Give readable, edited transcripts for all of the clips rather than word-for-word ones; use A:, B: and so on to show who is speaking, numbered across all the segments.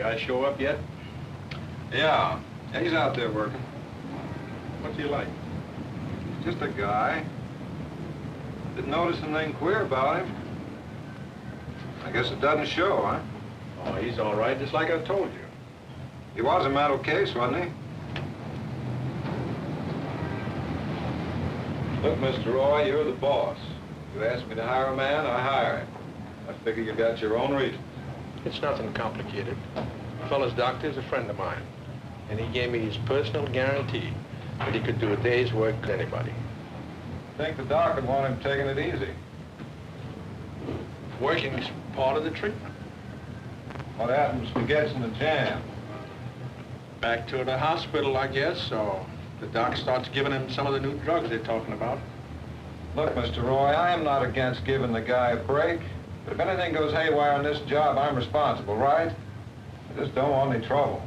A: Guy show up yet?
B: Yeah, he's out there working.
A: What's he like?
B: Just a guy. Didn't notice anything queer about him. I guess it doesn't show, huh?
A: Oh, he's all right, just like I told you.
B: He was a mental case, wasn't he? Look, Mr. Roy, you're the boss. You asked me to hire a man, I hire him. I figure you got your own reasons.
A: It's nothing complicated. The fellow's doctor is a friend of mine, and he gave me his personal guarantee that he could do a day's work with anybody.
B: I think the doc would want him taking it easy.
A: Working's part of the treatment.
B: What happens if he gets in the jam?
A: Back to the hospital, I guess, so the doc starts giving him some of the new drugs they're talking about.
B: Look, Mr. Roy, I am not against giving the guy a break. But if anything goes haywire on this job, I'm responsible, right? I just don't want any trouble.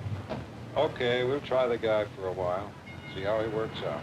B: Okay, we'll try the guy for a while. See how he works out.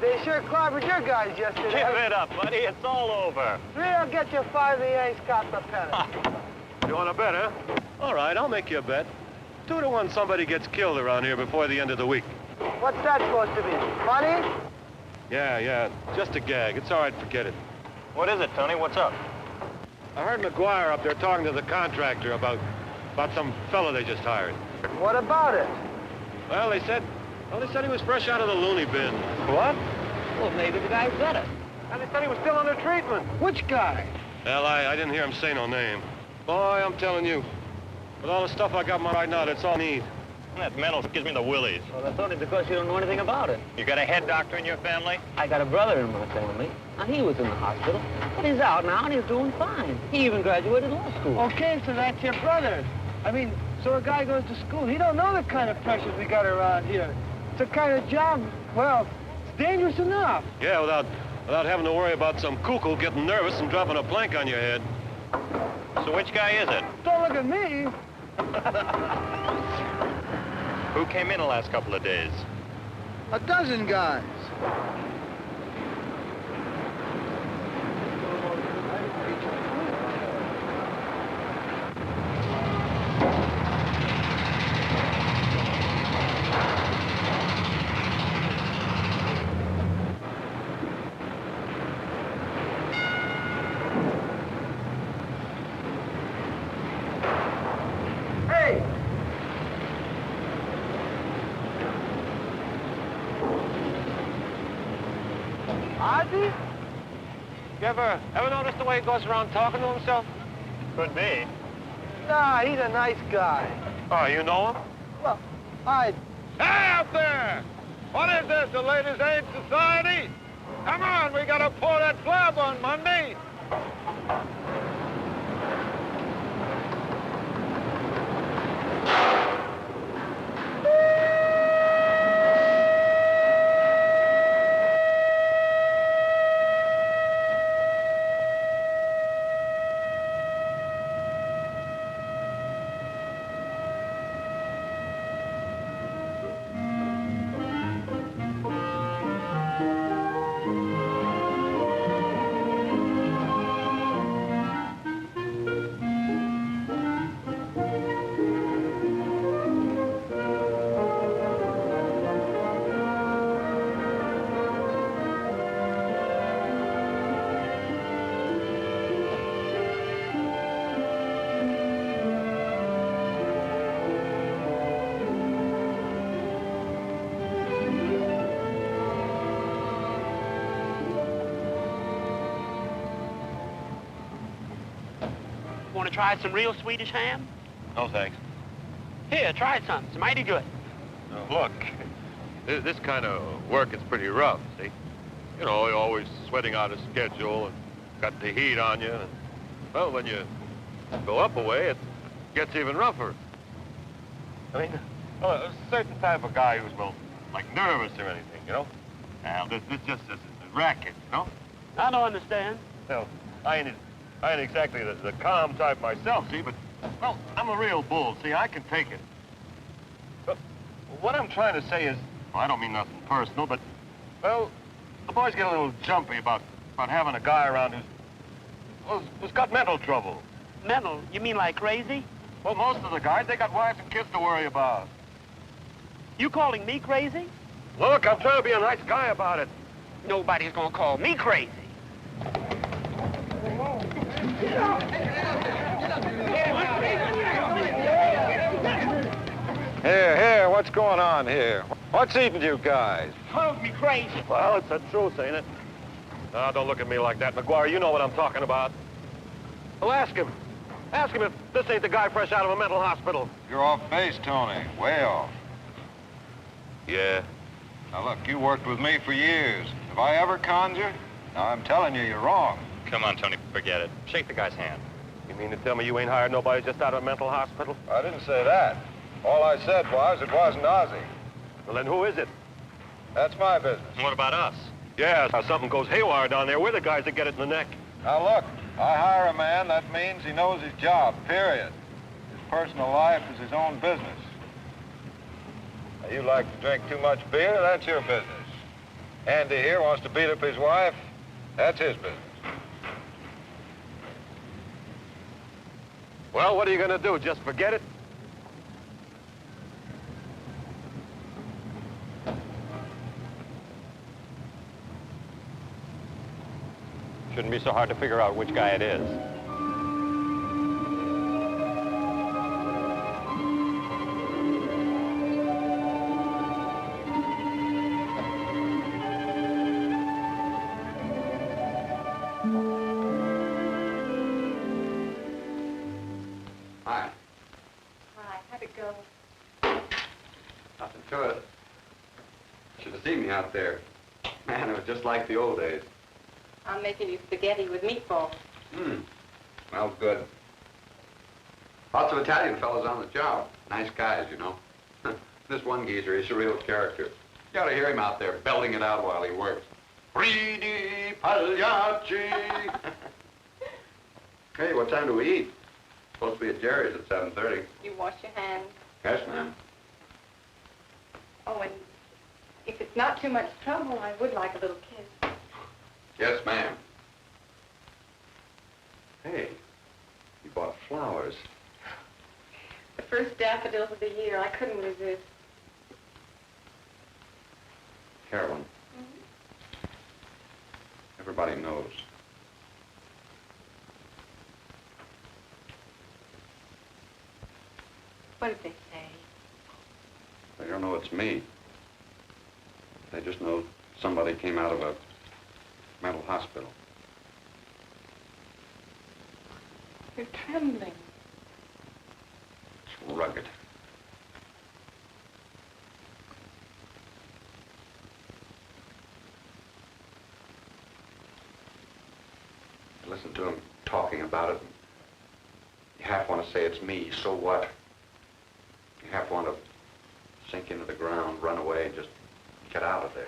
C: They sure clobbered your guys yesterday.
D: Give it up, buddy. It's all over.
C: 3 will get you 5 the ace, got the pennant.
D: You want a bet, huh? All right, I'll make you a bet. 2 to 1 somebody gets killed around here before the end of the week.
C: What's that supposed to be? Funny?
D: Yeah. Just a gag. It's all right, forget it.
E: What is it, Tony? What's up?
D: I heard McGuire up there talking to the contractor about some fella they just hired.
C: What about it?
D: Well, they said he was fresh out of the loony bin.
C: What?
E: Well, maybe the guy's better.
D: And they said he was still under treatment.
C: Which guy?
D: Well, I didn't hear him say no name. Boy, I'm telling you, with all the stuff I got right now, that's all I need.
E: That mental gives me the willies.
F: Well, that's only because you don't know anything about it.
E: You got a head doctor in your family?
F: I got a brother in my family. Now, he was in the hospital, but he's out now and he's doing fine. He even graduated law school.
C: Okay, so that's your brother. I mean, so a guy goes to school. He don't know the kind of pressures we got around here. It's a kind of job, well, it's dangerous enough.
D: Yeah, without having to worry about some cuckoo getting nervous and dropping a plank on your head.
E: So which guy is it?
C: Don't look at me.
E: Who came in the last couple of days?
C: A dozen guys.
D: You ever notice the way he goes around talking to himself?
E: Could be.
C: Nah, he's a nice guy.
D: Oh, you know him?
C: Well,
D: Hey, up there! What is this, the Ladies' Aid Society? Come on, we gotta pour that club on Monday.
F: Want to try some real Swedish ham?
E: No, thanks.
F: Here, try some. It's mighty good.
E: Now, look, this kind of work is pretty rough, see? You know, you're always sweating out a schedule and got the heat on you. And, well, when you go up a way, it gets even rougher. I mean, a certain type of guy who's, well, like nervous or anything, you know? Now, this just is a racket, you know?
F: I don't understand.
E: Well, I ain't exactly the calm type myself, see, but, well, I'm a real bull, see, I can take it. But what I'm trying to say is, well, I don't mean nothing personal, but, well, the boys get a little jumpy about having a guy around who's got mental trouble.
F: Mental? You mean like crazy?
E: Well, most of the guys, they got wives and kids to worry about.
F: You calling me crazy?
E: Look, I'm trying to be a nice guy about it.
F: Nobody's gonna call me crazy.
B: Here, what's going on here? What's eating you guys?
F: Called me crazy.
E: Well, it's the truth, ain't it? Now, don't look at me like that, McGuire. You know what I'm talking about. Well, ask him. Ask him if this ain't the guy fresh out of a mental hospital.
B: You're off base, Tony. Way off.
E: Yeah.
B: Now, look, you worked with me for years. Have I ever conned you? Now, I'm telling you, you're wrong.
E: Come on, Tony, forget it. Shake the guy's hand. You mean to tell me you ain't hired nobody just out of a mental hospital?
B: I didn't say that. All I said was it wasn't Ozzy.
E: Well, then who is it?
B: That's my business.
E: What about us? Yeah, if something goes haywire down there, we're the guys that get it in the neck.
B: Now, look, I hire a man, that means he knows his job, period. His personal life is his own business. Now, you like to drink too much beer, that's your business. Andy here wants to beat up his wife, that's his business.
E: Well, what are you going to do? Just forget it? Shouldn't be so hard to figure out which guy it is.
G: Hi.
H: Hi, how'd it go?
G: Nothing to it. Should have seen me out there. Man, it was just like the old days.
H: I'm making you spaghetti with meatballs.
G: Smells good. Lots of Italian fellas on the job. Nice guys, you know. This one geezer, he's a real character. You ought to hear him out there belting it out while he works. Ridi Pagliacci! Hey, what time do we eat? Supposed to be at Jerry's at 7:30.
H: You wash your hands.
G: Yes, ma'am.
H: Oh, and if it's not too much trouble, I would like a little kiss.
G: Yes, ma'am. Hey, you bought flowers.
H: The first daffodils of the year, I couldn't resist.
G: Carolyn. Everybody knows.
H: What did they say?
G: They don't know it's me. They just know somebody came out of a mental hospital.
H: You're trembling.
G: It's rugged. I listen to him talking about it. You half want to say it's me, so what? You half want to sink into the ground, run away, and just get out of there.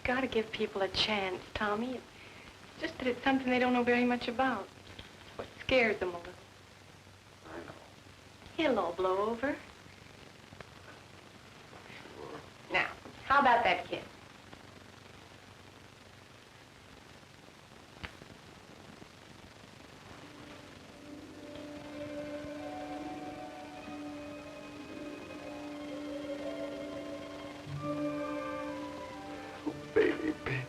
H: Gotta give people a chance, Tommy. It's just that it's something they don't know very much about. It's what scares them a little.
G: I know.
H: He'll all blow over.
G: Sure.
H: Now, how about that kiss?
G: Baby, baby,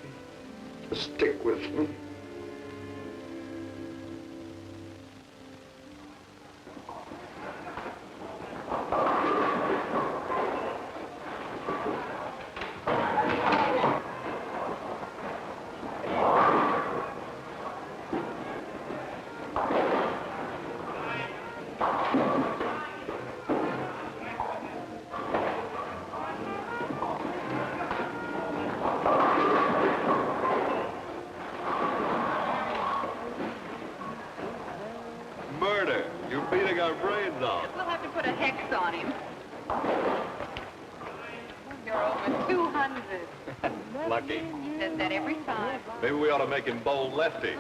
G: just stick with me.
H: checks on him. You're over 200.
E: Lucky.
H: He says that every time.
E: Maybe we ought to make him bold lefty.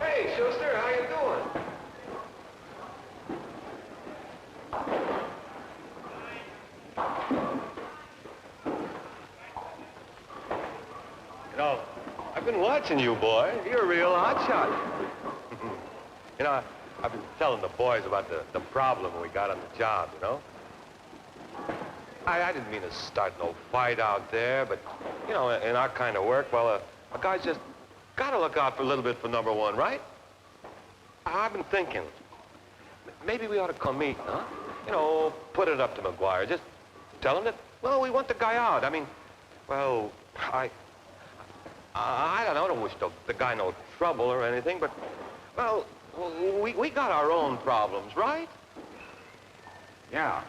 B: Hey, Schuster, how you doing?
E: You know, I've been watching you, boy. You're a real hotshot. You know, I've been telling the boys about the problem we got on the job, you know? I didn't mean to start no fight out there, but, you know, in our kind of work, well, a guy's just got to look out for a little bit for number one, right? I've been thinking, maybe we ought to come meet, huh? You know, put it up to McGuire. Just tell him that, well, we want the guy out. I mean, well, I don't know. I don't wish the guy no trouble or anything, but, well, we got our own problems, right?
G: Yeah.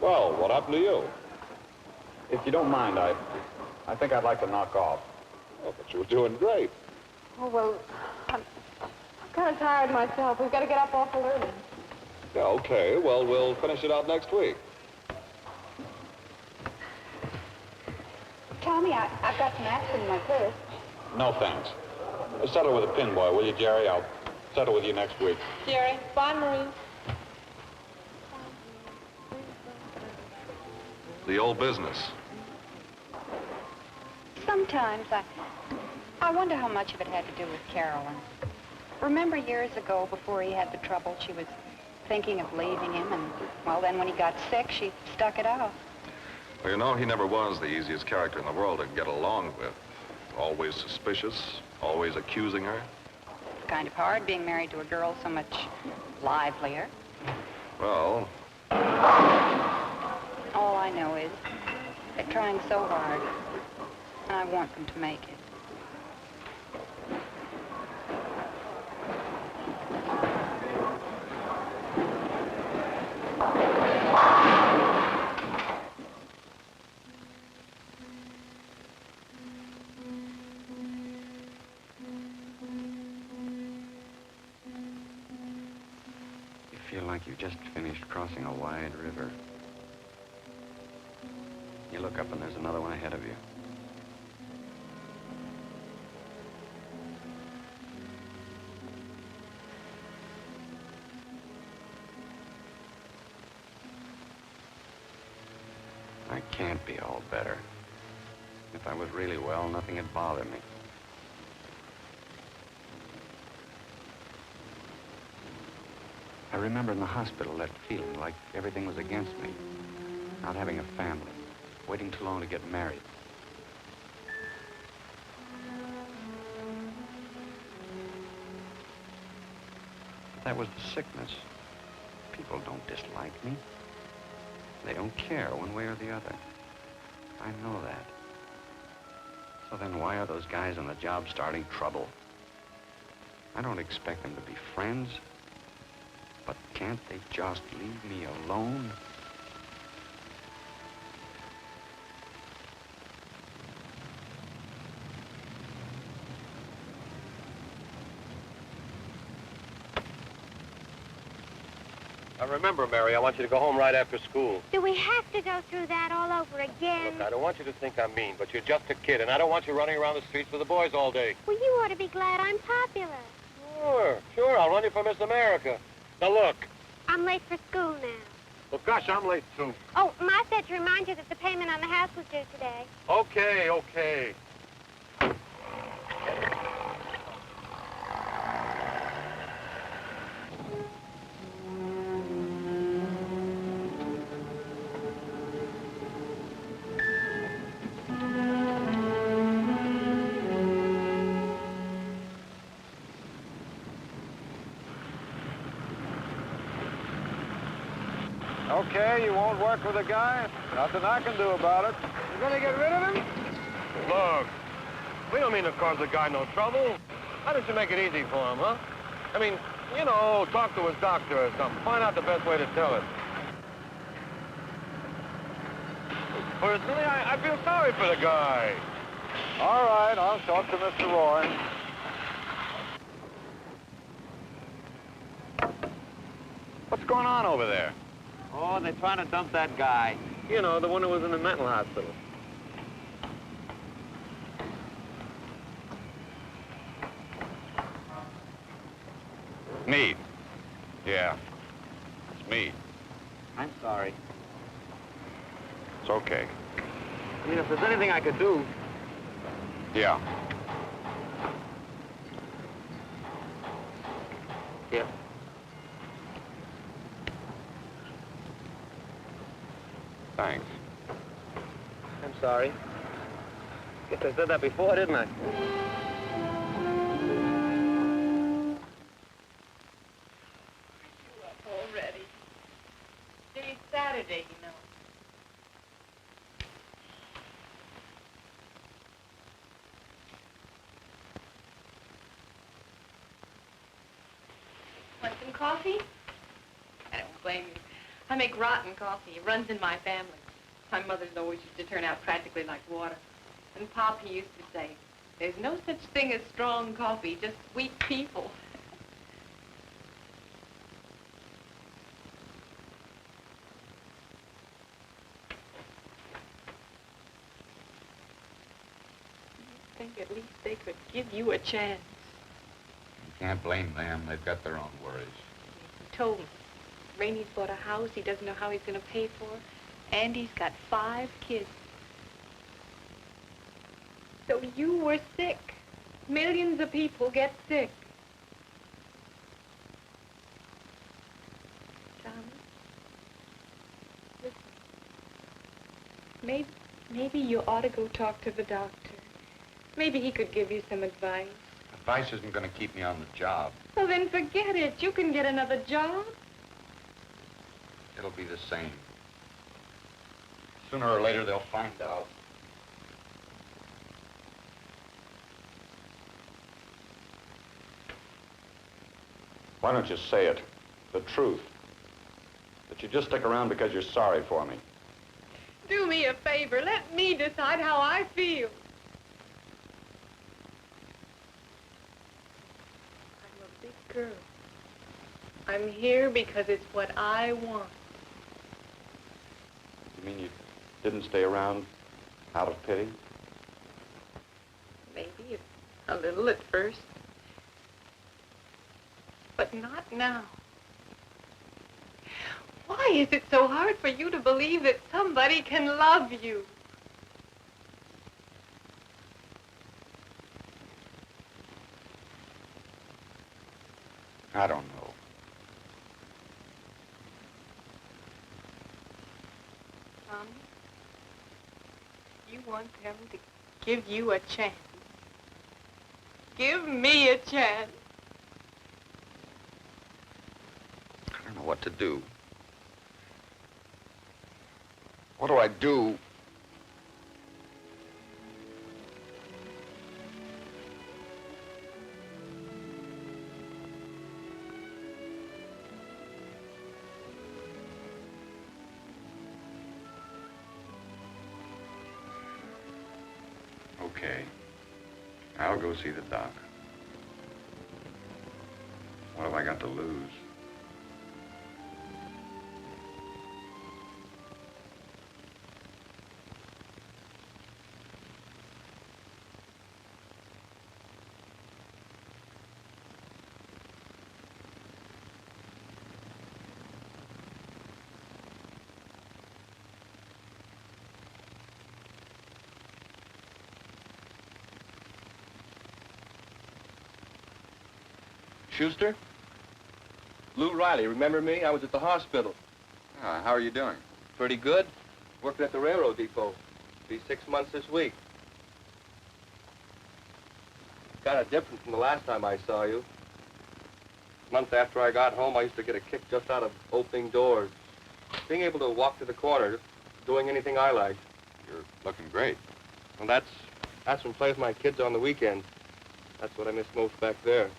B: Well, what happened to you?
G: If you don't mind, I think I'd like to knock off.
B: Oh, but you were doing great.
H: Oh, well, I'm kind of tired myself. We've got to get up awful early.
B: Yeah, okay. Well, we'll finish it out next week.
H: Tommy, I've got some aspirin in my purse.
G: No, thanks. Settle with a pin boy, will you, Jerry? I'll settle with you next week.
H: Jerry. Bye, Marie.
B: The old business.
I: Sometimes I wonder how much of it had to do with Carolyn. Remember years ago, before he had the trouble, she was thinking of leaving him, and, well, then when he got sick, she stuck it out.
B: Well, you know, he never was the easiest character in the world to get along with. Always suspicious, always accusing her.
I: It's kind of hard being married to a girl so much livelier.
B: Well,
I: All I know is they're trying so hard, and I want them to make it.
G: You feel like you've just finished crossing a wide river. You look up and there's another one ahead of you. I can't be all better. If I was really well, nothing would bother me. I remember in the hospital that feeling like everything was against me. Not having a family, waiting too long to get married. But that was the sickness. People don't dislike me. They don't care one way or the other. I know that. So then why are those guys on the job starting trouble? I don't expect them to be friends, but can't they just leave me alone?
E: Remember, Mary, I want you to go home right after school.
J: Do we have to go through that all over again?
E: Look, I don't want you to think I'm mean, but you're just a kid, and I don't want you running around the streets with the boys all day.
J: Well, you ought to be glad I'm popular.
E: Sure, I'll run you for Miss America. Now, look.
J: I'm late for school now.
E: Well, gosh, I'm late, too.
J: Oh, Ma said to remind you that the payment on the house was due today.
E: Okay.
B: Okay, you won't work with a guy? Nothing I can do about it.
C: You're gonna get rid of him?
E: Look, we don't mean to cause the guy no trouble. Why don't you make it easy for him, huh? I mean, you know, talk to his doctor or something. Find out the best way to tell it. Personally, I feel sorry for the guy.
B: All right, I'll talk to Mr. Roy.
E: What's going on over there?
F: Oh, they're trying to dump that guy.
E: You know, the one who was in the mental hospital. Me. Yeah. It's me.
F: I'm sorry.
E: It's okay.
F: I mean, if there's anything I could do...
E: Yeah.
F: Here.
E: Thanks.
F: I'm sorry. Guess I said that before, didn't I?
H: Already. Today's Saturday, you know. Want some coffee? I don't blame you. I make rotten coffee. It runs in my family. My mother's always used to turn out practically like water. And Pop, he used to say, there's no such thing as strong coffee, just weak people. I think at least they could give you a chance.
G: You can't blame them. They've got their own worries.
H: He told me. Rainey's bought a house he doesn't know how he's going to pay for. Andy's got 5 kids. So you were sick. Millions of people get sick. Tommy, listen. Maybe you ought to go talk to the doctor. Maybe he could give you some advice.
G: Advice isn't going to keep me on the job.
H: Well, then forget it. You can get another job.
G: It'll be the same. Sooner or later, they'll find out.
K: Why don't you say it? The truth. That you just stick around because you're sorry for me.
H: Do me a favor. Let me decide how I feel. I'm a big girl. I'm here because it's what I want.
K: You mean you didn't stay around out of pity?
H: Maybe a little at first. But not now. Why is it so hard for you to believe that somebody can love you?
G: I don't know.
H: Tommy, you want them to give you a chance. Give me a chance.
G: I don't know what to do. What do I do? Okay. I'll go see the doc. What have I got to lose?
L: Schuster? Lou Riley, remember me? I was at the hospital.
K: How are you doing?
L: Pretty good. Working at the railroad depot. Be 6 months this week. Kind of different from the last time I saw you. A month after I got home, I used to get a kick just out of opening doors. Being able to walk to the corner, doing anything I like.
K: You're looking great.
L: Well, that's when I play with my kids on the weekends. That's what I miss most back there.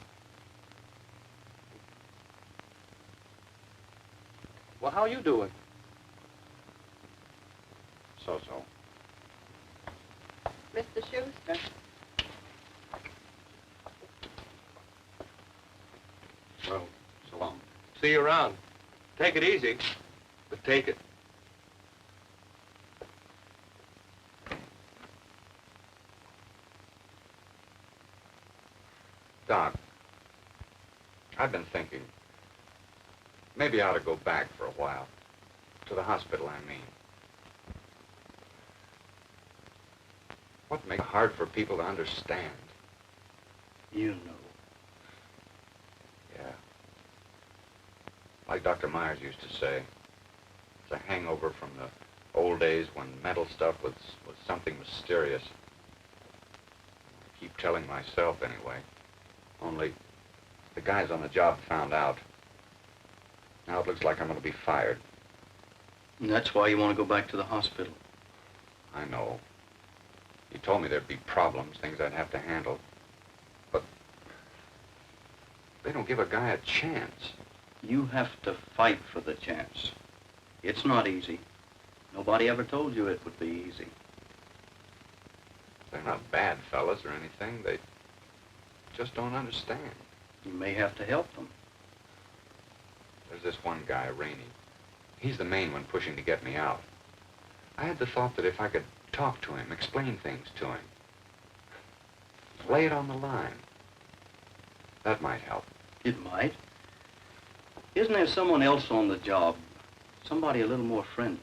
L: Well, how are you doing?
K: So-so.
H: Mr. Schuster?
K: Well, so long.
L: See you around. Take it easy, but take it.
K: Doc, I've been thinking, maybe I ought to go back for a while. To the hospital, I mean. What makes it hard for people to understand?
M: You know.
K: Yeah. Like Dr. Myers used to say, it's a hangover from the old days when mental stuff was something mysterious. I keep telling myself anyway. Only the guys on the job found out. Now it looks like I'm going to be fired.
M: And that's why you want to go back to the hospital.
K: I know. You told me there'd be problems, things I'd have to handle. But they don't give a guy a chance.
M: You have to fight for the chance. It's not easy. Nobody ever told you it would be easy.
K: They're not bad fellas or anything. They just don't understand.
M: You may have to help them.
K: There's this one guy, Rainey. He's the main one pushing to get me out. I had the thought that if I could talk to him, explain things to him, lay it on the line, that might help.
M: It might. Isn't there someone else on the job? Somebody a little more friendly?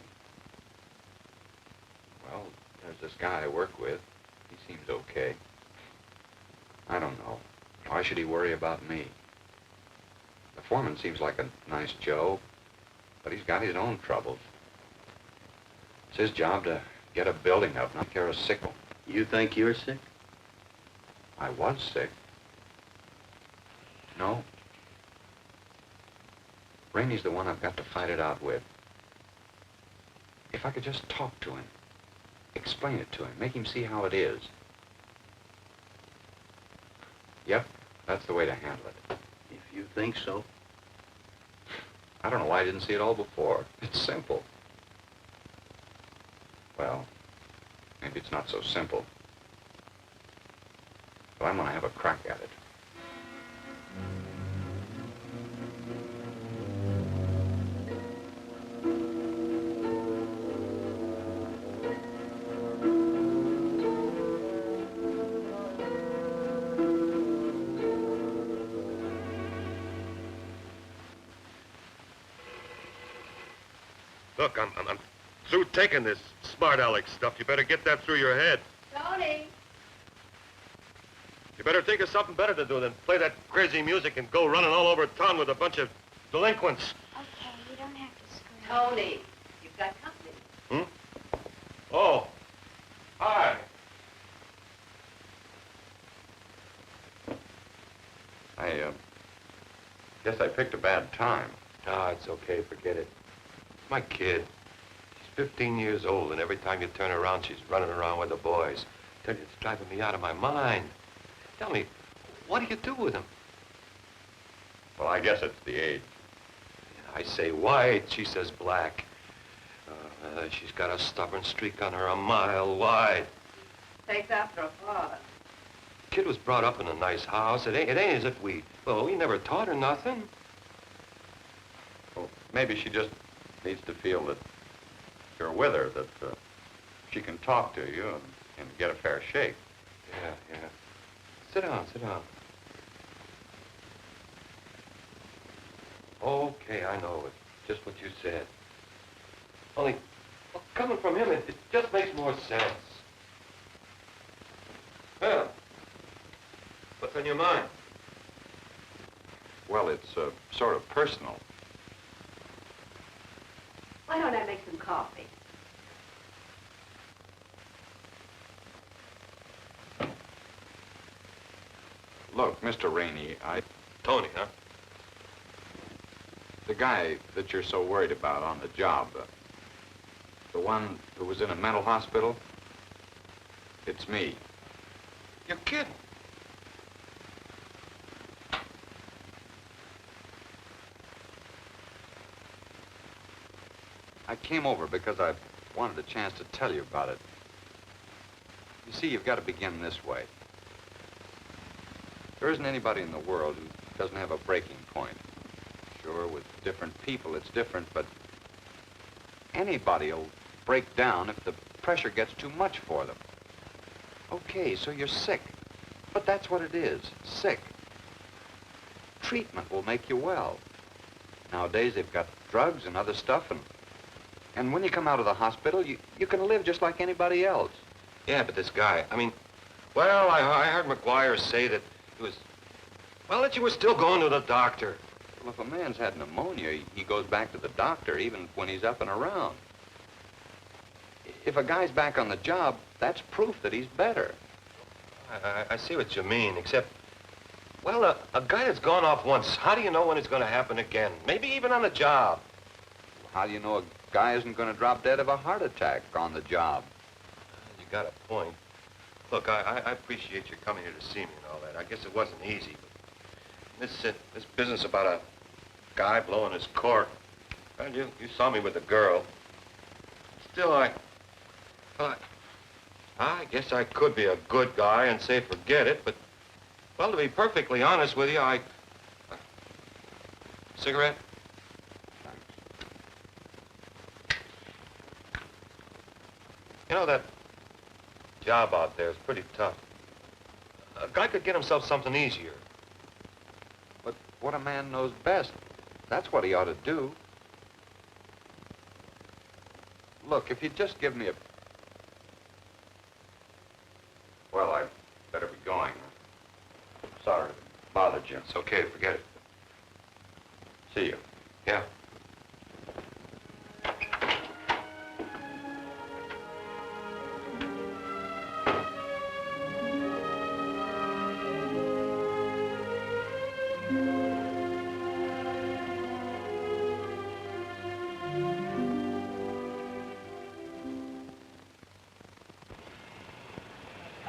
K: Well, there's this guy I work with. He seems okay. I don't know. Why should he worry about me? The foreman seems like a nice Joe, but he's got his own troubles. It's his job to get a building up, not care a sickle.
M: You think you're sick?
K: I was sick. No. Rainey's the one I've got to fight it out with. If I could just talk to him, explain it to him, make him see how it is. Yep, that's the way to handle it.
M: If you think so.
K: I don't know why I didn't see it all before. It's simple. Well, maybe it's not so simple. But I'm gonna have a crack at it.
E: Look, I'm through taking this smart aleck stuff. You better get that through your head.
H: Tony!
E: You better think of something better to do than play that crazy music and go running all over town with a bunch of delinquents.
J: Okay, you don't have to scream.
H: Tony, you've got company.
E: Oh. Hi.
K: I guess I picked a bad time.
E: Ah, it's okay. Forget it. My kid. She's 15 years old, and every time you turn around, she's running around with the boys. I tell you, it's driving me out of my mind. Tell me, what do you do with them?
K: Well, I guess it's the age.
E: I say white, she says black. She's got a stubborn streak on her a mile wide.
H: Takes after a father.
E: Kid was brought up in a nice house. It ain't as if we never taught her nothing.
K: Well, maybe she just needs to feel that you're with her, that she can talk to you and get a fair shake.
E: Yeah. Sit down. Okay, I know. It's just what you said. Only, well, coming from him, it just makes more sense. Well, what's on your mind?
K: Well, it's sort of personal.
N: Why don't I make some coffee?
K: Look, Mr. Rainey,
E: Tony, huh?
K: The guy that you're so worried about on the job, the one who was in a mental hospital, it's me.
E: You're kidding.
K: I came over because I wanted a chance to tell you about it. You see, you've got to begin this way. There isn't anybody in the world who doesn't have a breaking point. Sure, with different people it's different, but anybody will break down if the pressure gets too much for them. Okay, so you're sick, but that's what it is, sick. Treatment will make you well. Nowadays they've got drugs and other stuff, and when you come out of the hospital, you can live just like anybody else.
E: Yeah, but this guy, I mean, well, I heard McGuire say that he was, well, that you were still going to the doctor.
K: Well, if a man's had pneumonia, he goes back to the doctor even when he's up and around. If a guy's back on the job, that's proof that he's better.
E: I see what you mean, except, well, a guy that's gone off once, how do you know when it's going to happen again? Maybe even on the job.
K: How do you know a guy isn't going to drop dead of a heart attack on the job?
E: You got a point. Look, I appreciate you coming here to see me and all that. I guess it wasn't easy, but this business about a guy blowing his cork, well, you saw me with a girl. Still, I guess I could be a good guy and say forget it, but, well, to be perfectly honest with you, cigarette? You know, that job out there is pretty tough. A guy could get himself something easier.
K: But what a man knows best, that's what he ought to do. Look, if you'd just give me a... Well, I'd better be going. Sorry to bother you.
E: It's okay, forget it.
K: See you.
E: Yeah.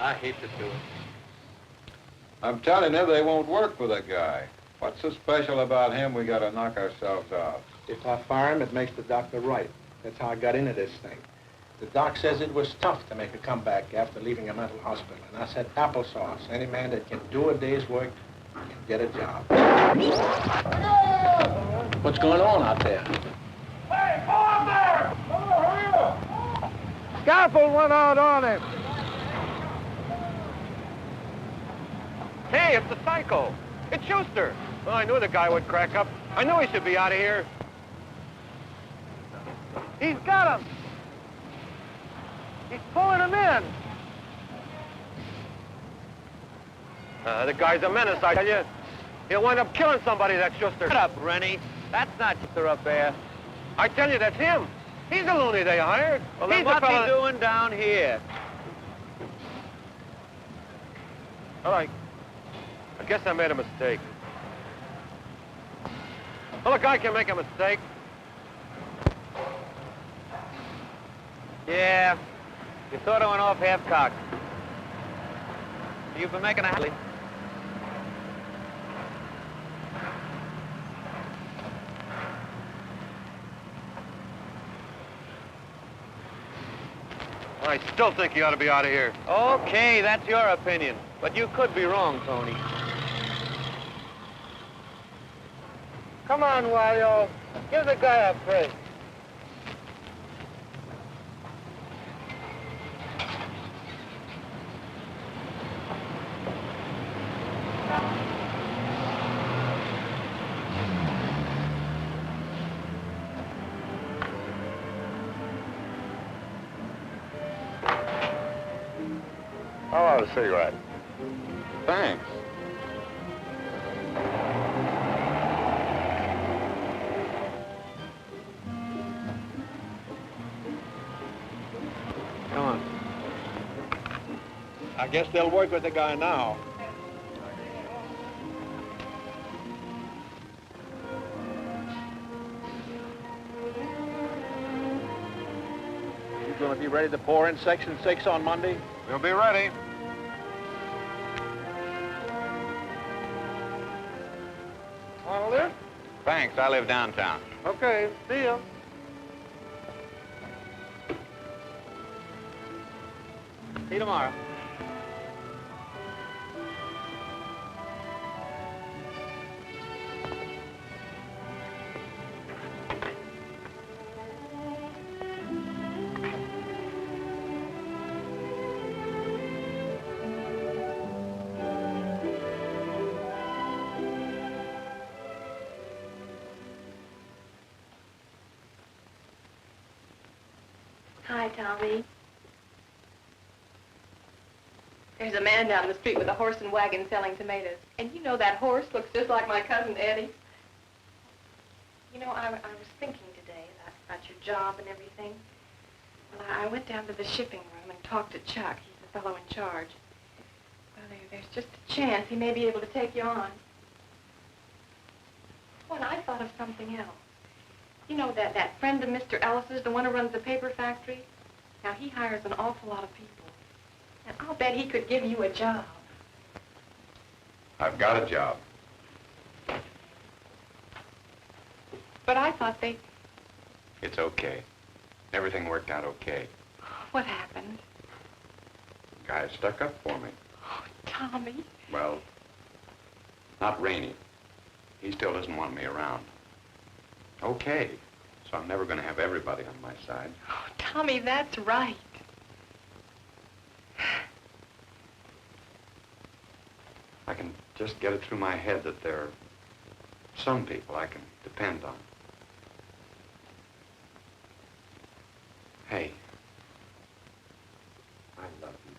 A: I hate to do it.
B: I'm telling you, they won't work with a guy. What's so special about him we gotta knock ourselves out?
A: If I fire him, it makes the doctor right. That's how I got into this thing. The doc says it was tough to make a comeback after leaving a mental hospital. And I said, applesauce. Any man that can do a day's work can get a job. What's going on out there?
D: Hey, go up there! Oh, hurry up! Scaffold went out on him.
E: Hey, it's the psycho. It's Schuster. Well, I knew the guy would crack up. I knew he should be out of here.
C: He's got him. He's pulling him in.
E: The guy's a menace, I tell you. He'll wind up killing somebody, that Schuster.
F: Shut up, Rennie. That's not Schuster up there.
E: I tell you, that's him. He's the loony they hired.
F: Well, then
E: He's
F: what's
E: the fella...
F: he doing down here?
E: All right. I guess I made a mistake. Well, a guy can make a mistake.
F: Yeah, you sort of went off half-cocked. You've been making a halley.
E: I still think you ought to be out of here.
F: Okay, that's your opinion. But you could be wrong, Tony.
C: Come on, Wario. Give the guy a break.
E: How about a cigarette?
K: Thanks.
A: I guess they'll work with the guy now. You gonna be ready to pour in Section 6 on Monday?
B: We'll be ready.
C: Want to live?
B: Thanks, I live downtown.
C: Okay, see ya.
F: See you tomorrow.
H: Hi, Tommy. There's a man down the street with a horse and wagon selling tomatoes. And you know that horse looks just like my cousin Eddie. You know, I was thinking today about your job and everything. Well, I went down to the shipping room and talked to Chuck. He's the fellow in charge. Well, there's just a chance he may be able to take you on. Oh, and I thought of something else. You know that friend of Mr. Ellis's, the one who runs the paper factory? Now, he hires an awful lot of people. And I'll bet he could give you a job.
G: I've got a job.
H: But I thought they...
G: It's okay. Everything worked out okay.
H: What happened?
G: Guy stuck up for me.
H: Oh, Tommy.
G: Well, not Rainey. He still doesn't want me around. Okay. So I'm never going to have everybody on my side.
H: Oh, Tommy, that's right.
G: I can just get it through my head that there are some people I can depend on. Hey, I love you.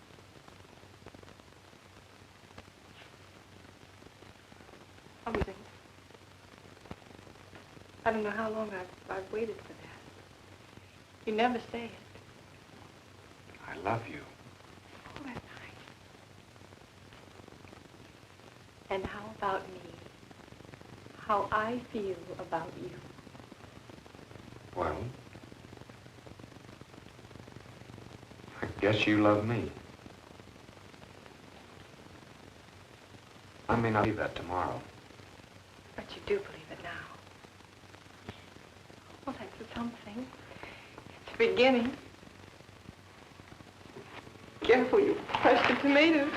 H: Something. I don't know how long I've waited for that. You never say it.
G: I love you.
H: Oh, that's nice. And how about me? How I feel about you.
G: Well, I guess you love me. I may not believe that tomorrow.
H: But you do believe it now. Well, that's something. It's a beginning. Careful, you crush the tomatoes.